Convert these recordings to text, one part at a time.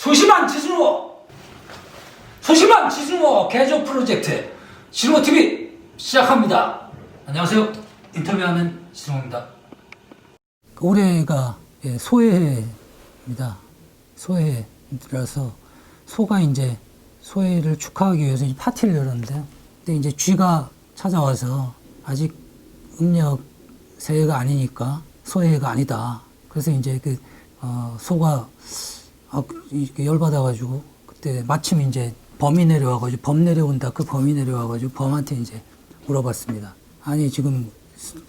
소심한 지승호 개조 프로젝트 지승호TV 시작합니다. 안녕하세요. 인터뷰하는 지승호입니다. 올해가 소해입니다. 소해라서 소가 이제 소해를 축하하기 위해서 이제 파티를 열었는데요. 근데 이제 쥐가 찾아와서 아직 음력 새해가 아니니까 소해가 아니다. 그래서 이제 소가 열받아가지고 그때 마침 이제 범이 내려와가지고 범 내려온다. 그 범이 내려와가지고 범한테 이제 물어봤습니다. 아니 지금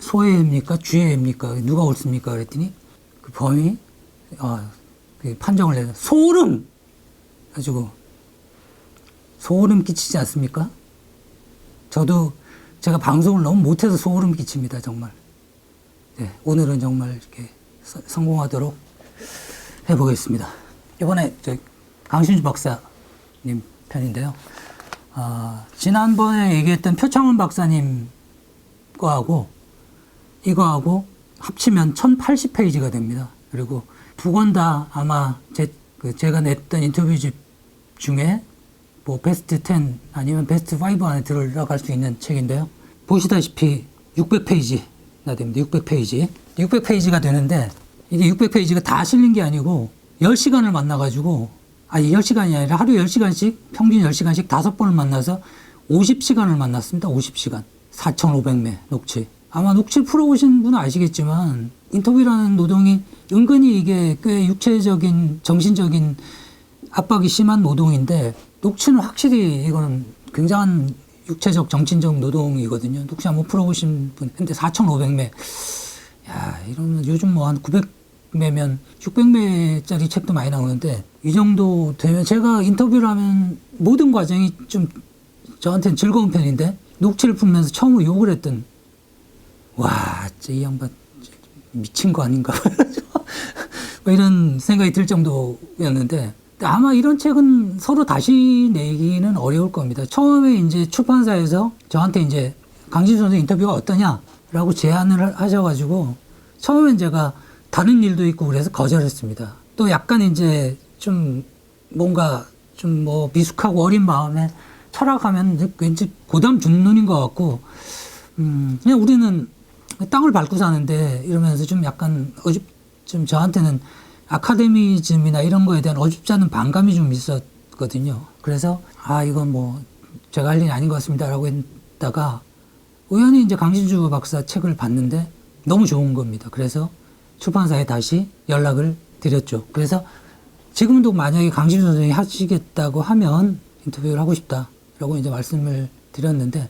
소해입니까? 쥐해입니까? 누가 옳습니까? 그랬더니 그 범이 그 판정을 내서 소름! 가지고 소름 끼치지 않습니까? 저도 제가 방송을 너무 못해서 소름 끼칩니다. 정말. 네, 오늘은 정말 이렇게 성공하도록 해보겠습니다. 이번에 강신주 박사님 편인데요. 지난번에 얘기했던 표창원 박사님 거하고 이거하고 합치면 1080페이지가 됩니다. 그리고 두 권 다 아마 제가 냈던 인터뷰집 중에 뭐 베스트 10 아니면 베스트 5 안에 들어갈 수 있는 책인데요. 보시다시피 600페이지가 됩니다. 600페이지가 되는데 이게 600페이지가 다 실린 게 아니고 10시간을 만나가지고 10시간이 아니라 하루 10시간씩 평균 10시간씩 5번을 만나서 50시간을 만났습니다. 50시간. 4,500매 녹취. 아마 녹취 풀어보신 분은 아시겠지만 인터뷰라는 노동이 은근히 이게 꽤 육체적인 정신적인 압박이 심한 노동인데 녹취는 확실히 이거는 굉장한 육체적 정신적 노동이거든요. 녹취 한번 풀어보신 분. 근데 4,500매. 야, 이러면 요즘 뭐 한 900매면 600매짜리 책도 많이 나오는데 이 정도 되면 제가 인터뷰를 하면 모든 과정이 좀 저한테는 즐거운 편인데 녹취를 풀면서 처음으로 욕을 했던 와, 진짜 이 양반 미친 거 아닌가 뭐 이런 생각이 들 정도였는데 아마 이런 책은 서로 다시 내기는 어려울 겁니다. 처음에 이제 출판사에서 저한테 이제 강진수 선생 인터뷰가 어떠냐라고 제안을 하셔가지고 처음엔 제가 다른 일도 있고 그래서 거절했습니다. 또 약간 이제 좀 뭔가 좀 뭐 미숙하고 어린 마음에 철학하면 왠지 고담 중눈인 것 같고 그냥 우리는 땅을 밟고 사는데 이러면서 좀 약간 좀 저한테는 아카데미즘이나 이런 거에 대한 어줍지 않은 반감이 좀 있었거든요. 그래서 이건 뭐 제가 할 일이 아닌 것 같습니다라고 했다가 우연히 이제 강신주 박사 책을 봤는데 너무 좋은 겁니다. 그래서 출판사에 다시 연락을 드렸죠. 그래서 지금도 만약에 강신주 선생님이 하시겠다고 하면 인터뷰를 하고 싶다라고 이제 말씀을 드렸는데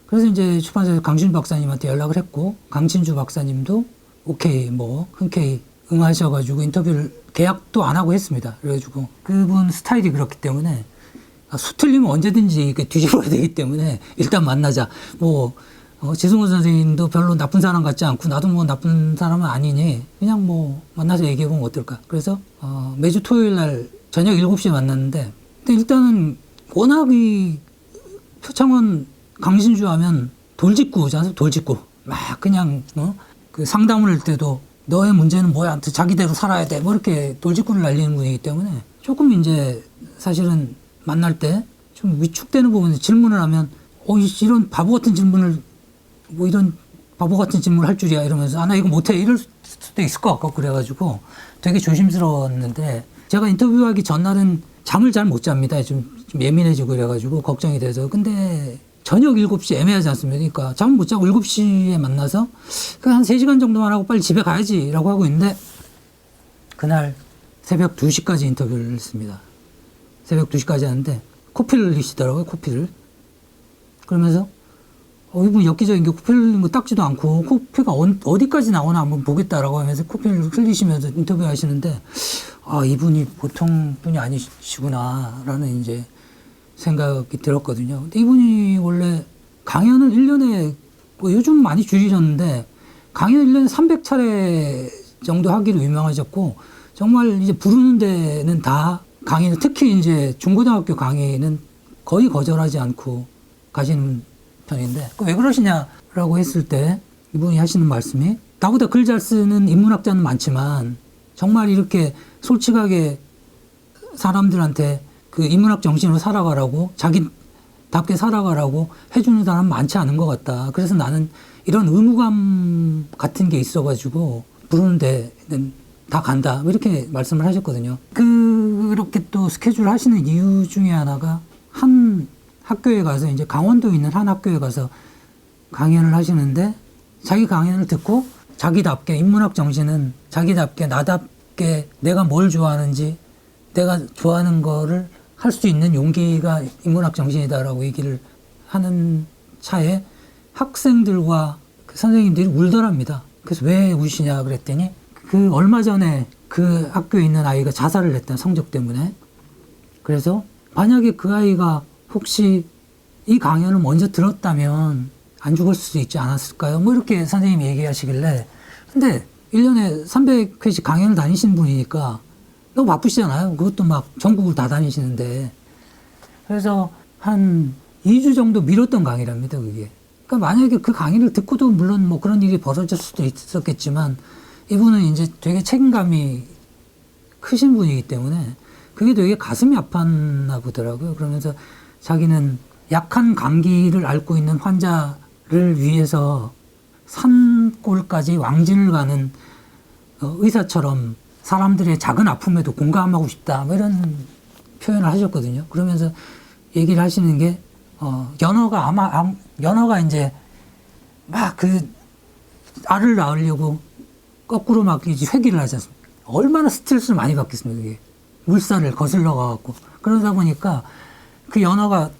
그래서 이제 출판사에서 강신주 박사님한테 연락을 했고 강신주 박사님도 오케이 뭐 흔쾌히 응하셔가지고 인터뷰를 계약도 안 하고 했습니다. 그래가지고 그분 스타일이 그렇기 때문에 수 틀리면 언제든지 뒤집어야 되기 때문에 일단 만나자. 뭐 지승호 선생님도 별로 나쁜 사람 같지 않고 나도 뭐 나쁜 사람은 아니니 그냥 뭐 만나서 얘기해보면 어떨까. 그래서 매주 토요일 날 저녁 7시에 만났는데 근데 일단은 워낙 이 표창원 강신주 하면 돌직구잖아요. 돌직구 막 그냥 그 상담을 할 때도 너의 문제는 뭐야? 자기대로 살아야 돼. 뭐 이렇게 돌직구를 날리는 분이기 때문에 조금 이제 사실은 만날 때 좀 위축되는 부분에 질문을 하면 이런 바보 같은 질문을 할 줄이야 이러면서 나 이거 못해 이럴 수도 있을 것 같고 그래가지고 되게 조심스러웠는데 제가 인터뷰하기 전날은 잠을 잘 못 잡니다. 좀 예민해지고 그래가지고 걱정이 돼서 근데 저녁 7시 애매하지 않습니까? 그러니까 잠 못 자고 7시에 만나서 한 3시간 정도만 하고 빨리 집에 가야지 라고 하고 있는데 그날 새벽 2시까지 인터뷰를 했습니다. 새벽 2시까지 하는데 코피를 흘리시더라고요. 코피를. 그러면서 이분 엽기적인 게 코피를 흘리는 거 닦지도 않고 코피가 어디까지 나오나 한번 보겠다라고 하면서 코피를 흘리시면서 인터뷰 하시는데 이분이 보통 분이 아니시구나 라는 이제 생각이 들었거든요. 근데 이분이 원래 강연을 1년에 요즘 많이 줄이셨는데 강연 1년에 300차례 정도 하기로 유명하셨고 정말 이제 부르는 데는 다 강의는 특히 이제 중고등학교 강의는 거의 거절하지 않고 가시는 편인데 왜 그러시냐라고 했을 때 이분이 하시는 말씀이 나보다 글 잘 쓰는 인문학자는 많지만 정말 이렇게 솔직하게 사람들한테 그 인문학 정신으로 살아가라고 자기답게 살아가라고 해주는 사람 많지 않은 것 같다. 그래서 나는 이런 의무감 같은 게 있어가지고 부르는 데는 다 간다. 이렇게 말씀을 하셨거든요. 그렇게 또 스케줄 하시는 이유 중에 하나가 한 학교에 가서 이제 강원도에 있는 한 학교에 가서 강연을 하시는데 자기 강연을 듣고 자기답게 인문학 정신은 자기답게 나답게 내가 뭘 좋아하는지 내가 좋아하는 거를 할 수 있는 용기가 인문학 정신이다라고 얘기를 하는 차에 학생들과 그 선생님들이 울더랍니다. 그래서 왜 우시냐 그랬더니 그 얼마 전에 그 학교에 있는 아이가 자살을 했다, 성적 때문에. 그래서 만약에 그 아이가 혹시 이 강연을 먼저 들었다면 안 죽을 수도 있지 않았을까요? 뭐 이렇게 선생님이 얘기하시길래. 근데 1년에 300회씩 강연을 다니시는 분이니까 너무 바쁘시잖아요. 그것도 막 전국을 다 다니시는데. 그래서 한 2주 정도 미뤘던 강의랍니다, 그게. 그러니까 만약에 그 강의를 듣고도 물론 뭐 그런 일이 벌어질 수도 있었겠지만 이분은 이제 되게 책임감이 크신 분이기 때문에 그게 되게 가슴이 아팠나 보더라고요. 그러면서 자기는 약한 감기를 앓고 있는 환자를 위해서 산골까지 왕진을 가는 의사처럼 사람들의 작은 아픔에도 공감하고 싶다. 뭐 이런 표현을 하셨거든요. 그러면서 얘기를 하시는 게, 연어가 이제 막 그 알을 낳으려고 거꾸로 막 이제 회귀를 하지 않습니까? 얼마나 스트레스를 많이 받겠습니까, 그게. 물살을 거슬러 가갖고. 그러다 보니까 그 연어가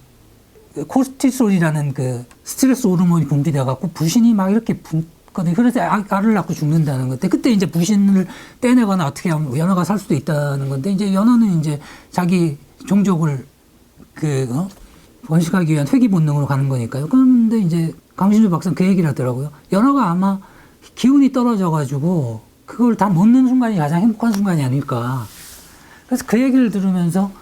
코르티솔이라는 그 스트레스 호르몬이 분비돼갖고 부신이 막 이렇게 붓거든요. 그래서 알을 낳고 죽는다는 건데, 그때 이제 부신을 떼내거나 어떻게 하면 연어가 살 수도 있다는 건데, 이제 연어는 이제 자기 종족을 번식하기 위한 회귀 본능으로 가는 거니까요. 그런데 이제 강신주 박사는 그 얘기를 하더라고요. 연어가 아마 기운이 떨어져가지고 그걸 다 먹는 순간이 가장 행복한 순간이 아닐까. 그래서 그 얘기를 들으면서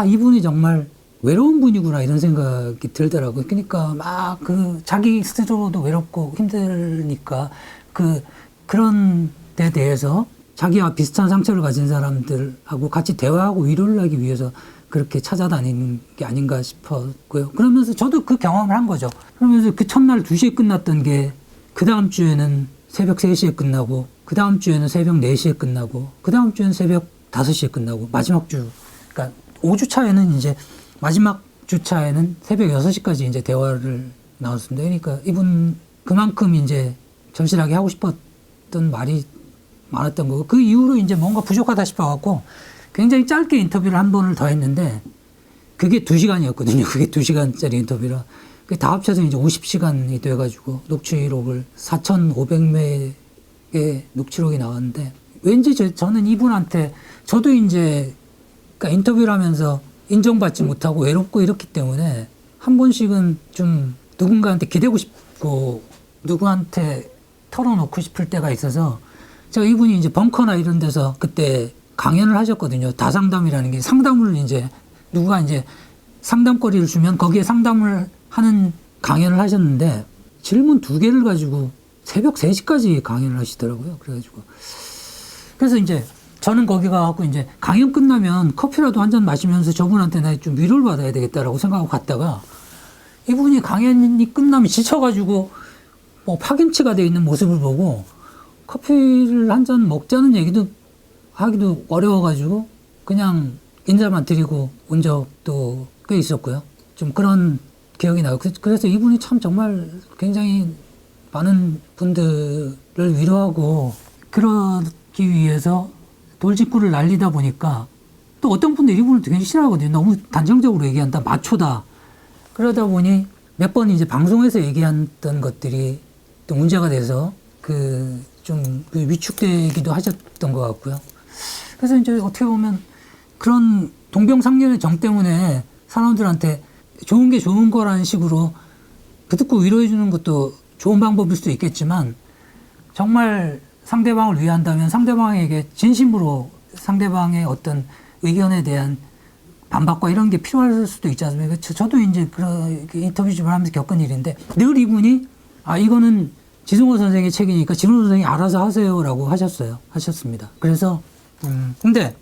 이분이 정말 외로운 분이구나 이런 생각이 들더라고요. 그러니까 막 자기 스스로도 외롭고 힘드니까 그런 데 대해서 자기와 비슷한 상처를 가진 사람들하고 같이 대화하고 위로를 하기 위해서 그렇게 찾아다니는 게 아닌가 싶었고요. 그러면서 저도 그 경험을 한 거죠. 그러면서 그 첫날 2시에 끝났던 게 그 다음 주에는 새벽 3시에 끝나고, 그 다음 주에는 새벽 4시에 끝나고, 그 다음 주에는 새벽 5시에 끝나고, 마지막 주, 그러니까 5주 차에는 이제 마지막 주차에는 새벽 6시까지 이제 대화를 나눴습니다. 그러니까 이분 그만큼 이제 절실하게 하고 싶었던 말이 많았던 거고, 그 이후로 이제 뭔가 부족하다 싶어갖고 굉장히 짧게 인터뷰를 한 번을 더 했는데 그게 2시간이었거든요. 그게 2시간짜리 인터뷰라. 그게 다 합쳐서 이제 50시간이 돼가지고 녹취록을 4,500매의 녹취록이 나왔는데 왠지 저는 이분한테 저도 이제 그러니까 인터뷰를 하면서 인정받지 못하고 외롭고 이렇기 때문에 한 번씩은 좀 누군가한테 기대고 싶고 누구한테 털어놓고 싶을 때가 있어서 제가 이분이 이제 벙커나 이런 데서 그때 강연을 하셨거든요. 다상담이라는 게 상담을 이제 누가 이제 상담거리를 주면 거기에 상담을 하는 강연을 하셨는데 질문 2개를 가지고 새벽 3시까지 강연을 하시더라고요. 그래서 이제 저는 거기 가갖고 이제 강연 끝나면 커피라도 한 잔 마시면서 저분한테 나 좀 위로를 받아야 되겠다라고 생각하고 갔다가 이분이 강연이 끝나면 지쳐가지고 뭐 파김치가 되어 있는 모습을 보고 커피를 한 잔 먹자는 얘기도 하기도 어려워가지고 그냥 인사만 드리고 온 적도 꽤 있었고요. 좀 그런 기억이 나요. 그래서 이분이 참 정말 굉장히 많은 분들을 위로하고 그러기 위해서 돌직구를 날리다 보니까 또 어떤 분들이 이분을 되게 싫어하거든요. 너무 단정적으로 얘기한다. 마초다. 그러다 보니 몇 번 이제 방송에서 얘기했던 것들이 또 문제가 돼서 좀 위축되기도 하셨던 것 같고요. 그래서 이제 어떻게 보면 그런 동병상련의 정 때문에 사람들한테 좋은 게 좋은 거라는 식으로 부듣고 위로해 주는 것도 좋은 방법일 수도 있겠지만 정말 상대방을 위한다면 상대방에게 진심으로 상대방의 어떤 의견에 대한 반박과 이런 게 필요할 수도 있지 않습니까? 저도 이제 그런 인터뷰 좀 하면서 겪은 일인데 늘 이분이 이거는 지승호 선생의 책이니까 지승호 선생이 알아서 하세요라고 하셨습니다. 그래서 근데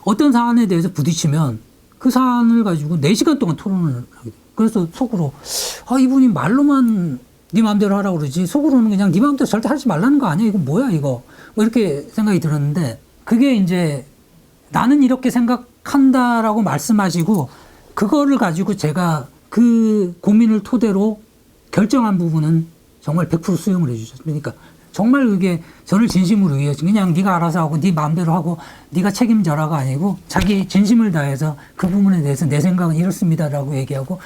어떤 사안에 대해서 부딪히면 그 사안을 가지고 4시간 동안 토론을 하게 돼요. 그래서 속으로 이분이 말로만 네 마음대로 하라고 그러지 속으로는 그냥 네 마음대로 절대 하지 말라는 거 아니야? 이거 뭐야 이거? 뭐 이렇게 생각이 들었는데 그게 이제 나는 이렇게 생각한다라고 말씀하시고 그거를 가지고 제가 그 고민을 토대로 결정한 부분은 정말 100% 수용을 해주셨습니다. 그러니까 정말 그게 저를 진심으로 위해서 그냥 네가 알아서 하고 네 마음대로 하고 네가 책임져라가 아니고 자기 진심을 다해서 그 부분에 대해서 내 생각은 이렇습니다라고 얘기하고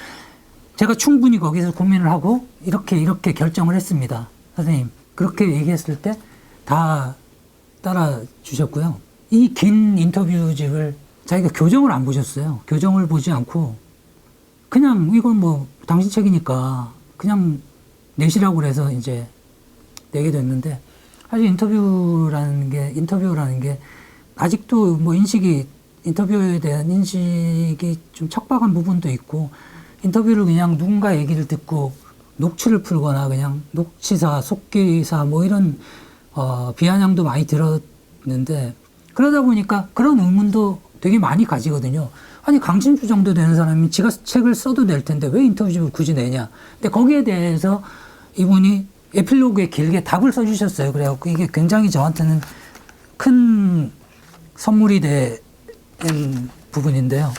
제가 충분히 거기서 고민을 하고 이렇게 결정을 했습니다. 선생님 그렇게 얘기했을 때 다 따라 주셨고요. 이 긴 인터뷰집을 자기가 교정을 안 보셨어요. 교정을 보지 않고 그냥 이건 뭐 당신 책이니까 그냥 내시라고 그래서 이제 내게 됐는데 사실 인터뷰라는 게 아직도 뭐 인터뷰에 대한 인식이 좀 척박한 부분도 있고 인터뷰를 그냥 누군가 얘기를 듣고 녹취를 풀거나 그냥 녹취사, 속기사 뭐 이런 비아냥도 많이 들었는데 그러다 보니까 그런 의문도 되게 많이 가지거든요. 아니 강신주 정도 되는 사람이 지가 책을 써도 될 텐데 왜 인터뷰를 굳이 내냐. 근데 거기에 대해서 이분이 에필로그에 길게 답을 써주셨어요. 그래갖고 이게 굉장히 저한테는 큰 선물이 된 부분인데요.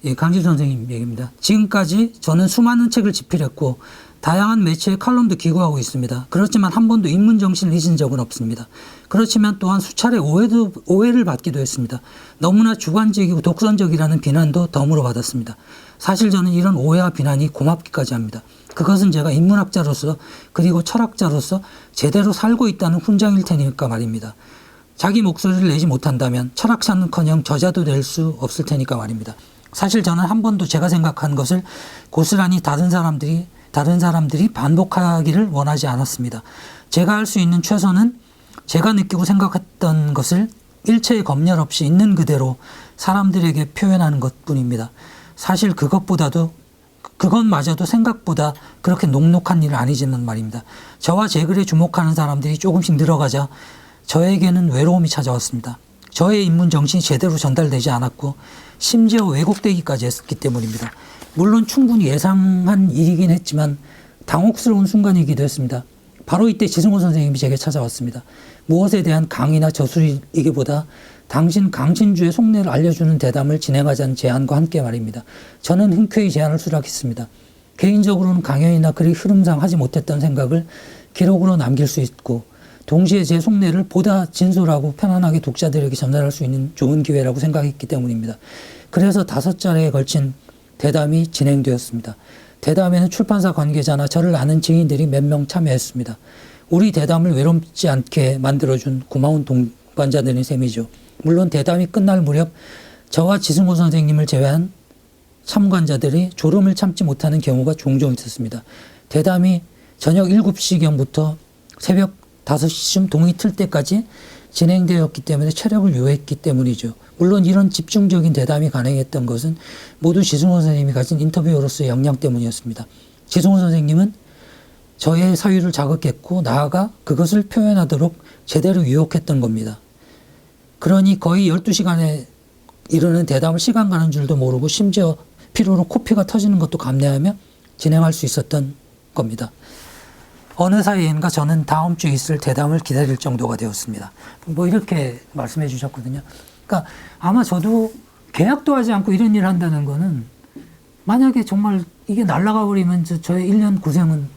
예, 강진수 선생님 얘기입니다. 지금까지 저는 수많은 책을 집필했고 다양한 매체의 칼럼도 기고하고 있습니다. 그렇지만 한 번도 인문 정신을 잊은 적은 없습니다. 그렇지만 또한 수차례 오해를 받기도 했습니다. 너무나 주관적이고 독선적이라는 비난도 덤으로 받았습니다. 사실 저는 이런 오해와 비난이 고맙기까지 합니다. 그것은 제가 인문학자로서 그리고 철학자로서 제대로 살고 있다는 훈장일 테니까 말입니다. 자기 목소리를 내지 못한다면 철학자는커녕 저자도 될 수 없을 테니까 말입니다. 사실 저는 한 번도 제가 생각한 것을 고스란히 다른 사람들이 반복하기를 원하지 않았습니다. 제가 할 수 있는 최선은 제가 느끼고 생각했던 것을 일체의 검열 없이 있는 그대로 사람들에게 표현하는 것뿐입니다. 사실 그것마저도 생각보다 그렇게 녹록한 일은 아니지만 말입니다. 저와 제 글에 주목하는 사람들이 조금씩 늘어가자 저에게는 외로움이 찾아왔습니다. 저의 인문 정신이 제대로 전달되지 않았고 심지어 왜곡되기까지 했기 때문입니다. 물론 충분히 예상한 일이긴 했지만 당혹스러운 순간이기도 했습니다. 바로 이때 지승호 선생님이 제게 찾아왔습니다. 무엇에 대한 강의나 저술이기보다 당신 강신주의 속내를 알려주는 대담을 진행하자는 제안과 함께 말입니다. 저는 흔쾌히 제안을 수락했습니다. 개인적으로는 강연이나 글의 흐름상 하지 못했던 생각을 기록으로 남길 수 있고 동시에 제 속내를 보다 진솔하고 편안하게 독자들에게 전달할 수 있는 좋은 기회라고 생각했기 때문입니다. 그래서 5차례에 걸친 대담이 진행되었습니다. 대담에는 출판사 관계자나 저를 아는 증인들이 몇 명 참여했습니다. 우리 대담을 외롭지 않게 만들어준 고마운 동반자들인 셈이죠. 물론 대담이 끝날 무렵 저와 지승호 선생님을 제외한 참관자들이 졸음을 참지 못하는 경우가 종종 있었습니다. 대담이 저녁 7시경부터 새벽 5시쯤 동이 틀 때까지 진행되었기 때문에 체력을 요했기 때문이죠. 물론 이런 집중적인 대담이 가능했던 것은 모두 지승호 선생님이 가진 인터뷰어로서의 역량 때문이었습니다. 지승호 선생님은 저의 사유를 자극했고 나아가 그것을 표현하도록 제대로 유혹했던 겁니다. 그러니 거의 12시간에 이르는 대담을 시간 가는 줄도 모르고 심지어 피로로 코피가 터지는 것도 감내하며 진행할 수 있었던 겁니다. 어느 사이인가 저는 다음 주에 있을 대담을 기다릴 정도가 되었습니다. 뭐 이렇게 말씀해 주셨거든요. 그러니까 아마 저도 계약도 하지 않고 이런 일을 한다는 거는 만약에 정말 이게 날아가 버리면 저의 1년 고생은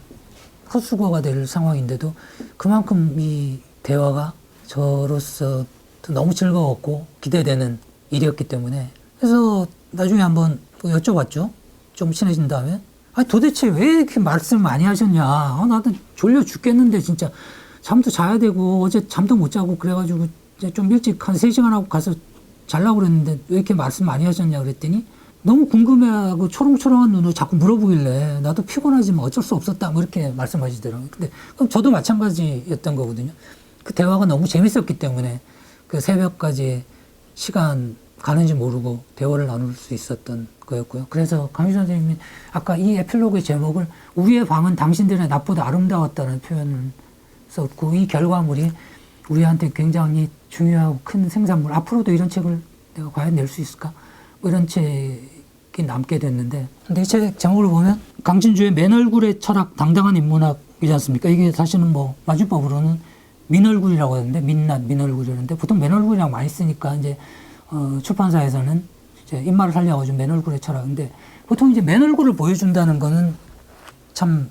헛수고가 될 상황인데도 그만큼 이 대화가 저로서 너무 즐거웠고 기대되는 일이었기 때문에 그래서 나중에 한번 여쭤봤죠. 좀 친해진 다음에 도대체 왜 이렇게 말씀 많이 하셨냐. 나도 졸려 죽겠는데 진짜 잠도 자야 되고 어제 잠도 못 자고 그래가지고 좀 일찍 한 3시간 하고 가서 자려고 그랬는데 왜 이렇게 말씀 많이 하셨냐 그랬더니 너무 궁금해하고 초롱초롱한 눈으로 자꾸 물어보길래 나도 피곤하지만 어쩔 수 없었다 뭐 이렇게 말씀하시더라고요. 근데 그럼 저도 마찬가지였던 거거든요. 그 대화가 너무 재밌었기 때문에 그 새벽까지 시간 가는지 모르고 대화를 나눌 수 있었던 거였고요. 그래서 강희수 선생님이 아까 이 에필로그의 제목을 우리의 방은 당신들의 낮보다 아름다웠다는 표현을 썼고 이 결과물이 우리한테 굉장히 중요하고 큰 생산물 앞으로도 이런 책을 내가 과연 낼 수 있을까? 뭐 이런 책이 남게 됐는데, 근데 이 책 제목을 보면 강진주의 맨 얼굴의 철학, 당당한 인문학이지 않습니까? 이게 사실은 뭐 마주법으로는 민얼굴이라고 하는데, 민낯, 민얼굴이라는데, 보통 맨 얼굴이라고 많이 쓰니까 이제 출판사에서는 이제 입말을 살려가지고 맨 얼굴의 철학인데, 보통 이제 맨 얼굴을 보여준다는 거는 참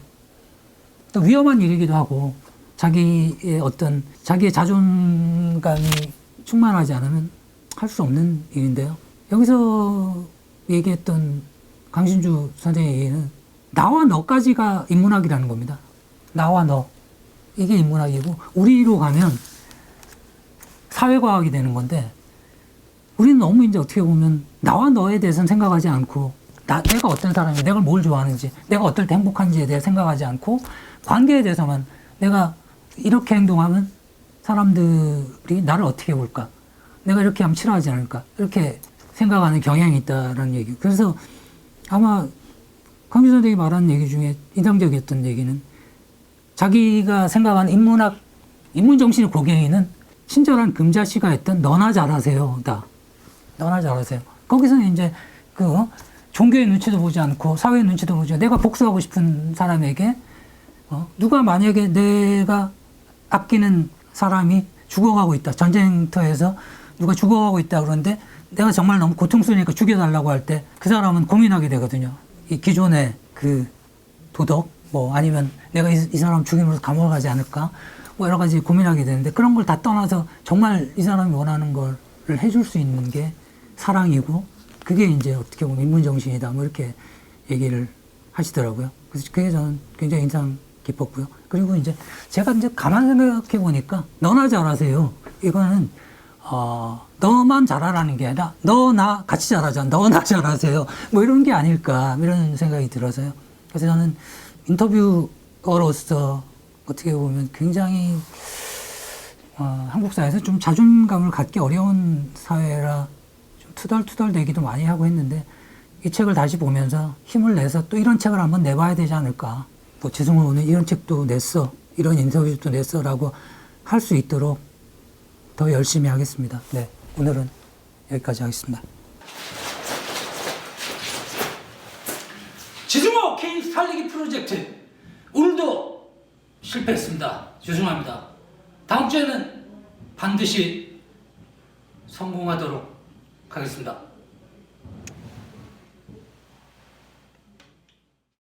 또 위험한 일이기도 하고, 자기의 자존감이 충만하지 않으면 할 수 없는 일인데요. 여기서 얘기했던 강신주 선생의 얘기는 나와 너까지가 인문학이라는 겁니다. 나와 너. 이게 인문학이고, 우리로 가면 사회과학이 되는 건데, 우리는 너무 이제 어떻게 보면 나와 너에 대해서는 생각하지 않고, 내가 어떤 사람이, 내가 뭘 좋아하는지, 내가 어떨 때 행복한지에 대해 생각하지 않고, 관계에 대해서만 내가 이렇게 행동하면 사람들이 나를 어떻게 볼까? 내가 이렇게 하면 싫어하지 않을까? 이렇게 생각하는 경향이 있다라는 얘기. 그래서 아마 강주 선생이 말한 얘기 중에 인상적이었던 얘기는, 자기가 생각하는 인문정신의 고갱이는 친절한 금자씨가 했던 너나 잘하세요. 너나 잘하세요. 거기서는 이제 종교의 눈치도 보지 않고 사회의 눈치도 보지 않고 내가 복수하고 싶은 사람에게 누가 만약에 내가 아끼는 사람이 죽어가고 있다. 전쟁터에서 누가 죽어가고 있다 그러는데 내가 정말 너무 고통스러우니까 죽여달라고 할 때 그 사람은 고민하게 되거든요. 이 기존의 그 도덕, 아니면 내가 이 사람 죽임으로 감옥을 가지 않을까? 여러 가지 고민하게 되는데, 그런 걸 다 떠나서 정말 이 사람이 원하는 걸 해줄 수 있는 게 사랑이고, 그게 이제 어떻게 보면 인문정신이다. 이렇게 얘기를 하시더라고요. 그래서 그게 저는 굉장히 인상 깊었고요. 그리고 이제 제가 이제 가만 생각해 보니까 너나 잘하세요. 이거는 너만 잘하라는 게 아니라 너 나 같이 잘하자. 너 나 잘하세요. 이런 게 아닐까 이런 생각이 들어서요. 그래서 저는 인터뷰어로서 어떻게 보면 굉장히 한국 사회에서 좀 자존감을 갖기 어려운 사회라 좀 투덜투덜대기도 많이 하고 했는데, 이 책을 다시 보면서 힘을 내서 또 이런 책을 한번 내봐야 되지 않을까. 지승훈 오늘 이런 책도 냈어, 이런 인터뷰도 냈어 라고 할 수 있도록 더 열심히 하겠습니다. 네, 오늘은 여기까지 하겠습니다. 지승호 개인 살리기 프로젝트 오늘도 실패했습니다. 죄송합니다. 다음 주에는 반드시 성공하도록 하겠습니다.